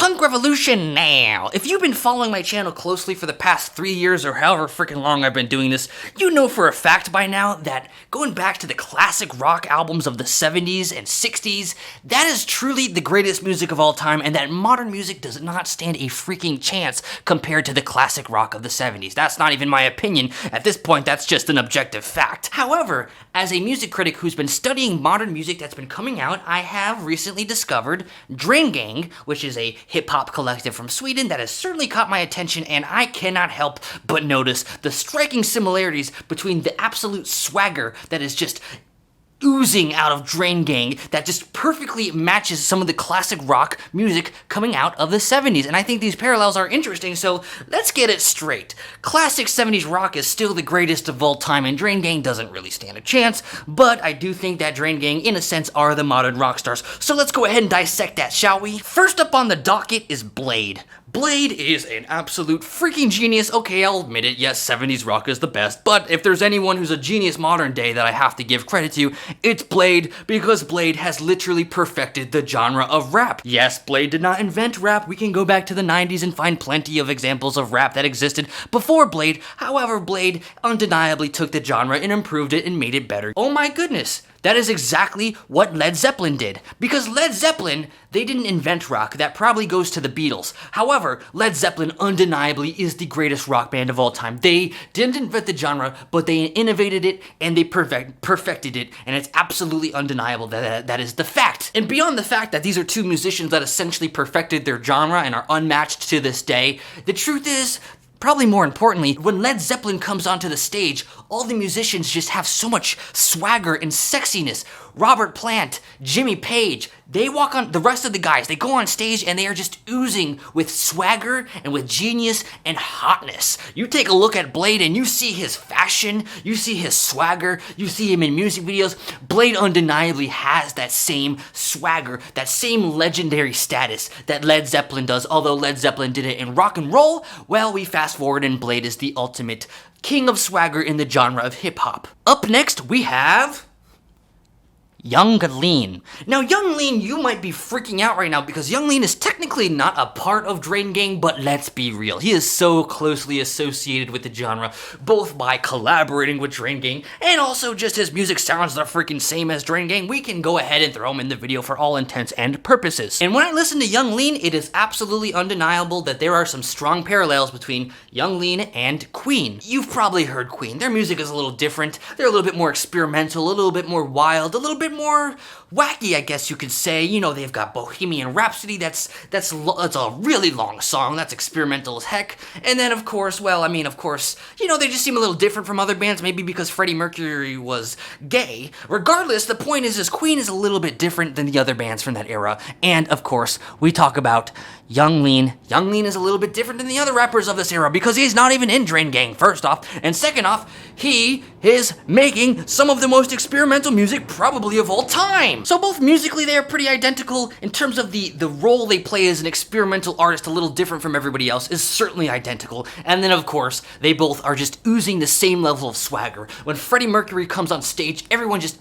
punk revolution now. If you've been following my channel closely for the past 3 years or however freaking long I've been doing this, you know for a fact by now that going back to the classic rock albums of the 70s and 60s, that is truly the greatest music of all time, and that modern music does not stand a freaking chance compared to the classic rock of the 70s. That's not even my opinion. At this point, that's just an objective fact. However, as a music critic who's been studying modern music that's been coming out, I have recently discovered Drain Gang, which is a hip-hop collective from Sweden that has certainly caught my attention, and I cannot help but notice the striking similarities between the absolute swagger that is just oozing out of Drain Gang that just perfectly matches some of the classic rock music coming out of the 70s. And I think these parallels are interesting, so let's get it straight. Classic 70s rock is still the greatest of all time, and Drain Gang doesn't really stand a chance, but I do think that Drain Gang, in a sense, are the modern rock stars. So let's go ahead and dissect that, shall we? First up on the docket is Bladee. Bladee is an absolute freaking genius. Okay, I'll admit it, yes, 70s rock is the best, but if there's anyone who's a genius modern day that I have to give credit to, it's Bladee, because Bladee has literally perfected the genre of rap. Yes, Bladee did not invent rap. We can go back to the 90s and find plenty of examples of rap that existed before Bladee. However, Bladee undeniably took the genre and improved it and made it better. Oh my goodness. That is exactly what Led Zeppelin did. Because Led Zeppelin, they didn't invent rock. That probably goes to the Beatles. However, Led Zeppelin undeniably is the greatest rock band of all time. They didn't invent the genre, but they innovated it and they perfected it, and it's absolutely undeniable that is the fact. And beyond the fact that these are two musicians that essentially perfected their genre and are unmatched to this day, the truth is, probably more importantly, when Led Zeppelin comes onto the stage, all the musicians just have so much swagger and sexiness. Robert Plant, Jimmy Page, they walk on, the rest of the guys, they go on stage and they are just oozing with swagger and with genius and hotness. You take a look at Bladee and you see his fashion, you see his swagger, you see him in music videos. Bladee undeniably has that same swagger, that same legendary status that Led Zeppelin does, although Led Zeppelin did it in rock and roll. Well, we fast forward and Bladee is the ultimate king of swagger in the genre of hip-hop. Up next, we have Yung Lean. Now, Yung Lean, you might be freaking out right now because Yung Lean is technically not a part of Drain Gang, but let's be real. He is so closely associated with the genre, both by collaborating with Drain Gang and also just his music sounds the freaking same as Drain Gang. We can go ahead and throw him in the video for all intents and purposes. And when I listen to Yung Lean, it is absolutely undeniable that there are some strong parallels between Yung Lean and Queen. You've probably heard Queen. Their music is a little different. They're a little bit more experimental, a little bit more wild, a little bit more wacky, I guess you could say. You know, they've got Bohemian Rhapsody, that's a really long song, that's experimental as heck. And then of course, well, I mean, of course, you know, they just seem a little different from other bands, maybe because Freddie Mercury was gay. Regardless, the point is Queen is a little bit different than the other bands from that era. And of course, we talk about Yung Lean. Yung Lean is a little bit different than the other rappers of this era because he's not even in Drain Gang, first off. And second off, he is making some of the most experimental music probably of all time. So both musically, they are pretty identical. In terms of the role they play as an experimental artist, a little different from everybody else, is certainly identical. And then of course, they both are just oozing the same level of swagger. When Freddie Mercury comes on stage, everyone just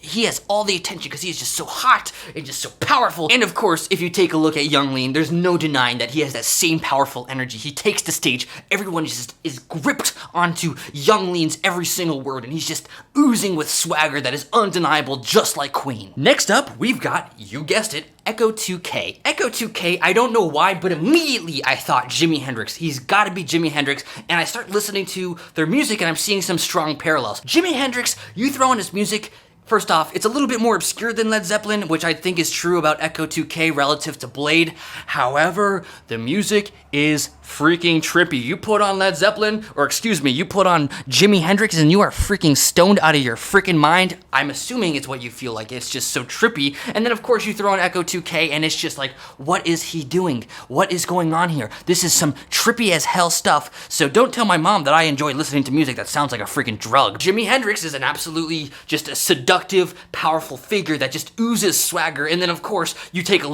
he has all the attention because he is just so hot and just so powerful. And of course, if you take a look at Yung Lean, there's no denying that he has that same powerful energy. He takes the stage, everyone just is gripped onto Yung Lean's every single word, and he's just oozing with swagger that is undeniable, just like Queen. Next up, we've got, you guessed it, Echo 2K. Echo 2K, I don't know why, but immediately I thought Jimi Hendrix. He's gotta be Jimi Hendrix, and I start listening to their music and I'm seeing some strong parallels. Jimi Hendrix, you throw in his music, first off, it's a little bit more obscure than Led Zeppelin, which I think is true about Echo 2K relative to Bladee. However, the music is freaking trippy. You put on Led Zeppelin, or excuse me, you put on Jimi Hendrix and you are freaking stoned out of your freaking mind. I'm assuming it's what you feel like. It's just so trippy. And then of course you throw on Echo 2K and it's just like, what is he doing? What is going on here? This is some trippy as hell stuff. So don't tell my mom that I enjoy listening to music that sounds like a freaking drug. Jimi Hendrix is an absolutely just a seductive seductive, powerful figure that just oozes swagger, and then of course you take a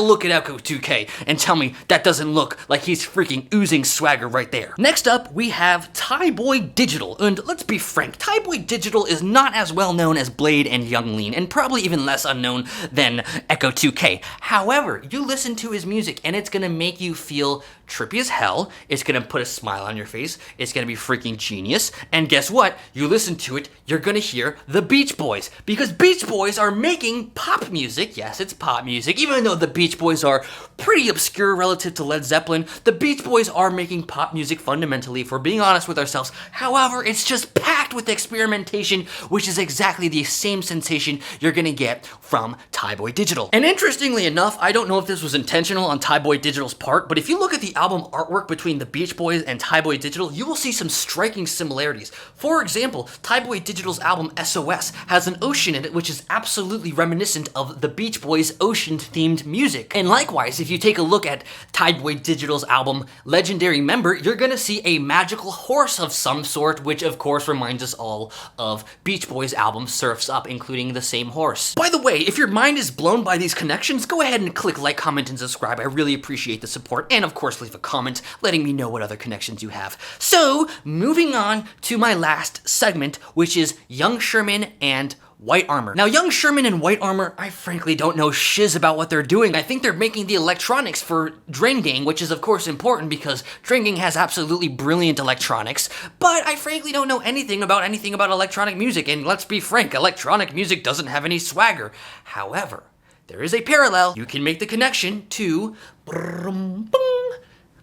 look at Echo 2K and tell me that doesn't look like he's freaking oozing swagger right there. Next up, we have Thaiboy Digital, and let's be frank, Thaiboy Digital is not as well known as Bladee and Yung Lean, and probably even less unknown than Echo 2K. However, you listen to his music and it's gonna make you feel trippy as hell, it's gonna put a smile on your face, it's gonna be freaking genius, and guess what? You listen to it, you're gonna hear the Beach Boys, because Beach Boys are making pop music. Yes, it's pop music, even though the Beach Boys are pretty obscure relative to Led Zeppelin, the Beach Boys are making pop music fundamentally, if we're being honest with ourselves. However, it's just packed with experimentation, which is exactly the same sensation you're gonna get from Thaiboy Digital. And interestingly enough, I don't know if this was intentional on Thaiboy Digital's part, but if you look at the album artwork between the Beach Boys and Thaiboy Digital, you will see some striking similarities. For example, Thaiboy Digital's album SOS has an ocean in it, which is absolutely reminiscent of the Beach Boys' ocean-themed music. And likewise, if you take a look at Thaiboy Digital's album Legendary Member, you're gonna see a magical horse of some sort, which of course reminds us all of Beach Boys' album Surf's Up, including the same horse. By the way, if your mind is blown by these connections, go ahead and click like, comment, and subscribe. I really appreciate the support, and of course leave a comment letting me know what other connections you have. So, moving on to my last segment, which is Yung Sherman and Whitearmor. Now, Yung Sherman and Whitearmor, I frankly don't know shiz about what they're doing. I think they're making the electronics for Drain Gang, which is of course important because Drain Gang has absolutely brilliant electronics, but I frankly don't know anything about electronic music, and let's be frank, electronic music doesn't have any swagger. However, there is a parallel. You can make the connection to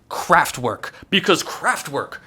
Kraftwerk, because Kraftwerk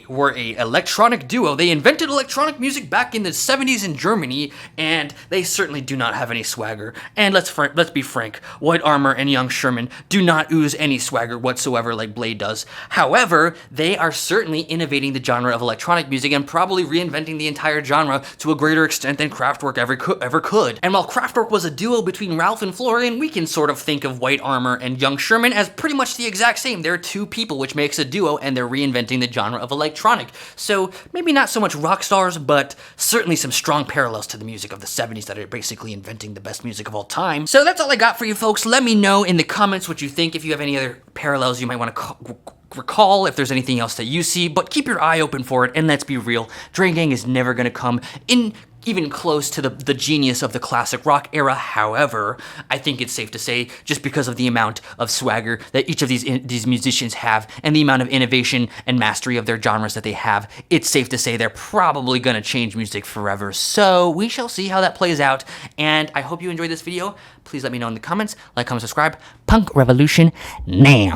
were a electronic duo. They invented electronic music back in the 70s in Germany, and they certainly do not have any swagger. And let's be frank, Whitearmor and Yung Sherman do not ooze any swagger whatsoever like Bladee does. However, they are certainly innovating the genre of electronic music and probably reinventing the entire genre to a greater extent than Kraftwerk ever could. And while Kraftwerk was a duo between Ralph and Florian, we can sort of think of Whitearmor and Yung Sherman as pretty much the exact same. They're two people, which makes a duo, and they're reinventing the genre of electronic. So maybe not so much Rockstars, but certainly some strong parallels to the music of the 70s that are basically inventing the best music of all time. So that's all I got for you folks. Let me know in the comments what you think, if you have any other parallels you might want to recall, if there's anything else that you see, but keep your eye open for it, and let's be real, Drain Gang is never going to come in even close to the genius of the classic rock era. However, I think it's safe to say, just because of the amount of swagger that each of these musicians have and the amount of innovation and mastery of their genres that they have, it's safe to say they're probably gonna change music forever. So we shall see how that plays out, and I hope you enjoyed this video. Please let me know in the comments. Like, comment, subscribe. Punk Revolution now.